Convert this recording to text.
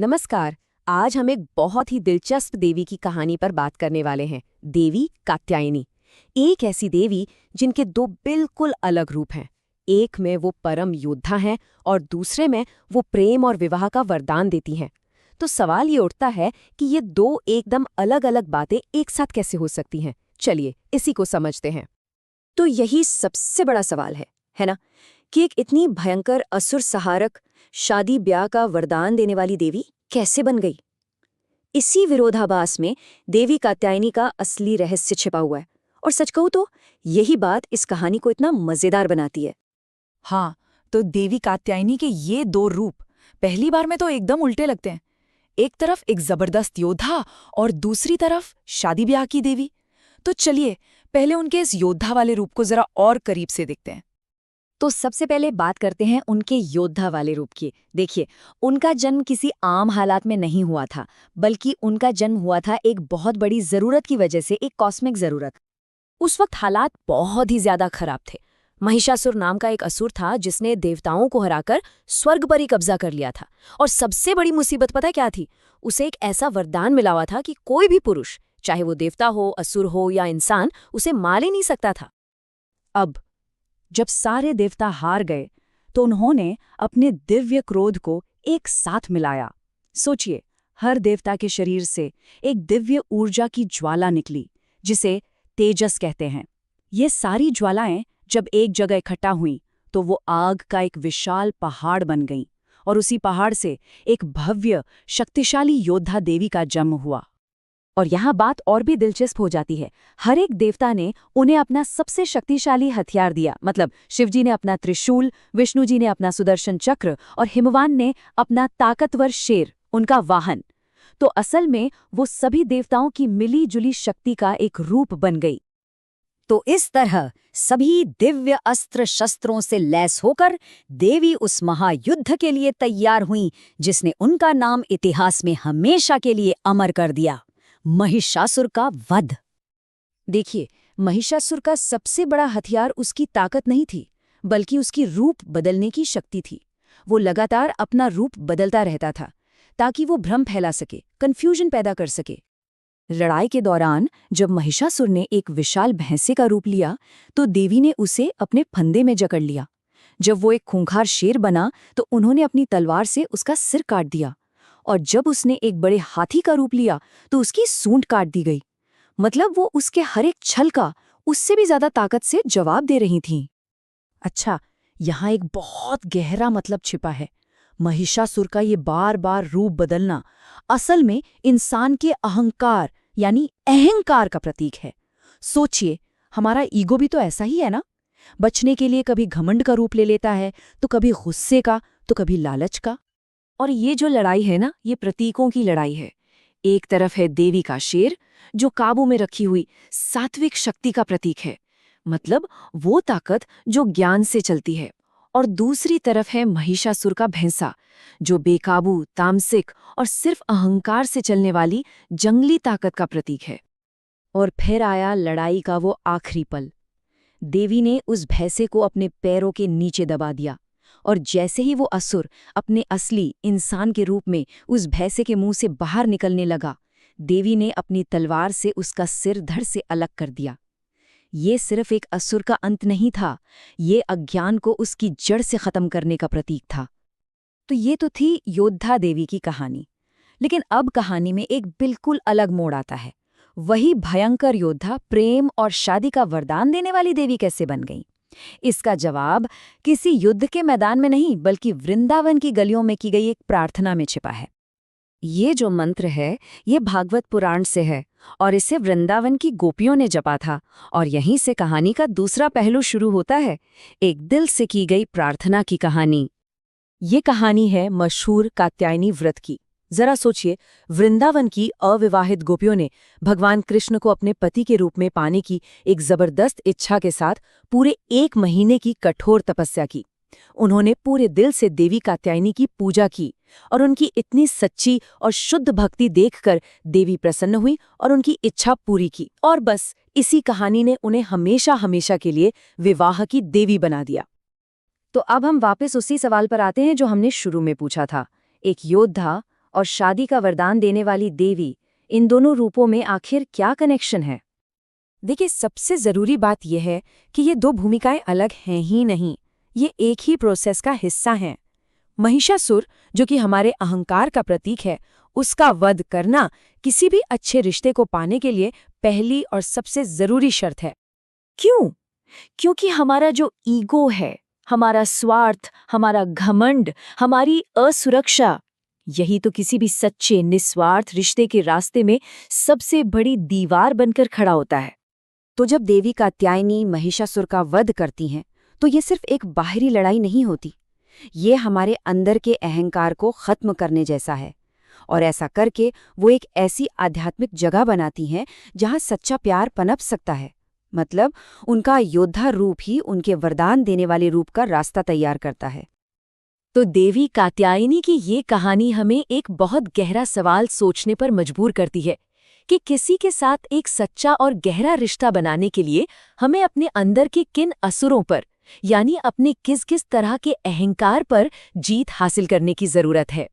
नमस्कार। आज हम एक बहुत ही दिलचस्प देवी की कहानी पर बात करने वाले हैं, देवी कात्यायनी। एक ऐसी देवी जिनके दो बिल्कुल अलग रूप हैं। एक में वो परम योद्धा हैं और दूसरे में वो प्रेम और विवाह का वरदान देती हैं। तो सवाल ये उठता है कि ये दो एकदम अलग अलग बातें एक साथ कैसे हो सकती हैं। चलिए इसी को समझते हैं। तो यही सबसे बड़ा सवाल है ना, कि एक इतनी भयंकर असुर सहारक शादी ब्याह का वरदान देने वाली देवी कैसे बन गई। इसी विरोधाभास में देवी कात्यायनी का असली रहस्य छिपा हुआ है। और सच कहूं तो यही बात इस कहानी को इतना मजेदार बनाती है। हाँ, तो देवी कात्यायनी के ये दो रूप पहली बार में तो एकदम उल्टे लगते हैं। एक तरफ एक जबरदस्त योद्धा और दूसरी तरफ शादी ब्याह की देवी। तो चलिए पहले उनके इस योद्धा वाले रूप को जरा और करीब से देखते हैं। तो सबसे पहले बात करते हैं उनके योद्धा वाले रूप की। देखिए, उनका जन्म किसी आम हालात में नहीं हुआ था, बल्कि उनका जन्म हुआ था एक बहुत बड़ी जरूरत की वजह से, एक कॉस्मिक जरूरत। उस वक्त हालात बहुत ही ज्यादा खराब थे। महिषासुर नाम का एक असुर था जिसने देवताओं को हराकर स्वर्ग पर ही कब्जा कर लिया था। और सबसे बड़ी मुसीबत पता क्या थी? उसे एक ऐसा वरदान मिला हुआ था कि कोई भी पुरुष, चाहे वो देवता हो, असुर हो या इंसान, उसे मार ही नहीं सकता था। अब जब सारे देवता हार गए तो उन्होंने अपने दिव्य क्रोध को एक साथ मिलाया। सोचिए, हर देवता के शरीर से एक दिव्य ऊर्जा की ज्वाला निकली, जिसे तेजस कहते हैं। ये सारी ज्वालाएं जब एक जगह इकट्ठा हुईं तो वो आग का एक विशाल पहाड़ बन गईं, और उसी पहाड़ से एक भव्य शक्तिशाली योद्धा देवी का जन्म हुआ। और यहाँ बात और भी दिलचस्प हो जाती है। हर एक देवता ने उन्हें अपना सबसे शक्तिशाली हथियार दिया। मतलब शिवजी ने अपना त्रिशूल, विष्णु जी ने अपना सुदर्शन चक्र और हिमवान ने अपना ताकतवर शेर, उनका वाहन। तो असल में वो सभी देवताओं की मिली जुली शक्ति का एक रूप बन गई। तो इस तरह सभी दिव्य अस्त्र शस्त्रों से लैस होकर देवी उस महायुद्ध के लिए तैयार हुईं, जिसने उनका नाम इतिहास में हमेशा के लिए अमर कर दिया, महिषासुर का वध। देखिए, महिषासुर का सबसे बड़ा हथियार उसकी ताकत नहीं थी, बल्कि उसकी रूप बदलने की शक्ति थी। वो लगातार अपना रूप बदलता रहता था ताकि वो भ्रम फैला सके, कंफ्यूजन पैदा कर सके। लड़ाई के दौरान जब महिषासुर ने एक विशाल भैंसे का रूप लिया तो देवी ने उसे अपने फंदे में जकड़ लिया। जब वो एक खूंखार शेर बना तो उन्होंने अपनी तलवार से उसका सिर काट दिया, और जब उसने एक बड़े हाथी का रूप लिया तो उसकी सूंड काट दी गई। मतलब वो उसके हर एक छल का उससे भी ज्यादा ताकत से जवाब दे रही थीं। अच्छा, यहाँ एक बहुत गहरा मतलब छिपा है। महिषासुर का ये बार बार रूप बदलना असल में इंसान के अहंकार यानी अहंकार का प्रतीक है। सोचिए, हमारा ईगो भी तो ऐसा ही है ना। बचने के लिए कभी घमंड का रूप ले लेता है, तो कभी गुस्से का, तो कभी लालच का। और ये जो लड़ाई है ना, ये प्रतीकों की लड़ाई है। एक तरफ है देवी का शेर, जो काबू में रखी हुई सात्विक शक्ति का प्रतीक है, मतलब वो ताकत जो ज्ञान से चलती है। और दूसरी तरफ है महिषासुर का भैंसा, जो बेकाबू, तामसिक और सिर्फ अहंकार से चलने वाली जंगली ताकत का प्रतीक है। और फिर आया लड़ाई का वो आखिरी पल। देवी ने उस भैंसे को अपने पैरों के नीचे दबा दिया, और जैसे ही वो असुर अपने असली इंसान के रूप में उस भैंसे के मुंह से बाहर निकलने लगा, देवी ने अपनी तलवार से उसका सिर धड़ से अलग कर दिया। ये सिर्फ एक असुर का अंत नहीं था, ये अज्ञान को उसकी जड़ से खत्म करने का प्रतीक था। तो ये तो थी योद्धा देवी की कहानी। लेकिन अब कहानी में एक बिल्कुल अलग मोड़ आता है। वही भयंकर योद्धा प्रेम और शादी का वरदान देने वाली देवी कैसे बन गई? इसका जवाब किसी युद्ध के मैदान में नहीं, बल्कि वृंदावन की गलियों में की गई एक प्रार्थना में छिपा है। ये जो मंत्र है, ये भागवत पुराण से है, और इसे वृंदावन की गोपियों ने जपा था। और यहीं से कहानी का दूसरा पहलू शुरू होता है, एक दिल से की गई प्रार्थना की कहानी। ये कहानी है मशहूर कात्यायनी व्रत की। जरा सोचिए, वृंदावन की अविवाहित गोपियों ने भगवान कृष्ण को अपने पति के रूप में पाने की एक जबरदस्त इच्छा के साथ पूरे 1 महीने की कठोर तपस्या की। उन्होंने पूरे दिल से देवी कात्यायनी की पूजा की, और उनकी इतनी सच्ची और शुद्ध भक्ति देखकर देवी प्रसन्न हुई और उनकी इच्छा पूरी की। और बस इसी कहानी ने उन्हें हमेशा हमेशा के लिए विवाह की देवी बना दिया। तो अब हम वापस उसी सवाल पर आते हैं जो हमने शुरू में पूछा था। एक योद्धा और शादी का वरदान देने वाली देवी, इन दोनों रूपों में आखिर क्या कनेक्शन है? देखिए, सबसे जरूरी बात यह है कि ये दो भूमिकाएं अलग हैं ही नहीं, ये एक ही प्रोसेस का हिस्सा हैं। महिषासुर, जो कि हमारे अहंकार का प्रतीक है, उसका वध करना किसी भी अच्छे रिश्ते को पाने के लिए पहली और सबसे जरूरी शर्त है। क्यों? क्योंकि हमारा जो ईगो है, हमारा स्वार्थ, हमारा घमंड, हमारी असुरक्षा, यही तो किसी भी सच्चे निस्वार्थ रिश्ते के रास्ते में सबसे बड़ी दीवार बनकर खड़ा होता है। तो जब देवी कात्यायनी महिषासुर का वध करती हैं, तो ये सिर्फ एक बाहरी लड़ाई नहीं होती, ये हमारे अंदर के अहंकार को खत्म करने जैसा है। और ऐसा करके वो एक ऐसी आध्यात्मिक जगह बनाती हैं जहां सच्चा प्यार पनप सकता है। मतलब उनका योद्धा रूप ही उनके वरदान देने वाले रूप का रास्ता तैयार करता है। तो देवी कात्यायनी की ये कहानी हमें एक बहुत गहरा सवाल सोचने पर मजबूर करती है कि किसी के साथ एक सच्चा और गहरा रिश्ता बनाने के लिए हमें अपने अंदर के किन असुरों पर, यानी अपने किस किस तरह के अहंकार पर जीत हासिल करने की जरूरत है।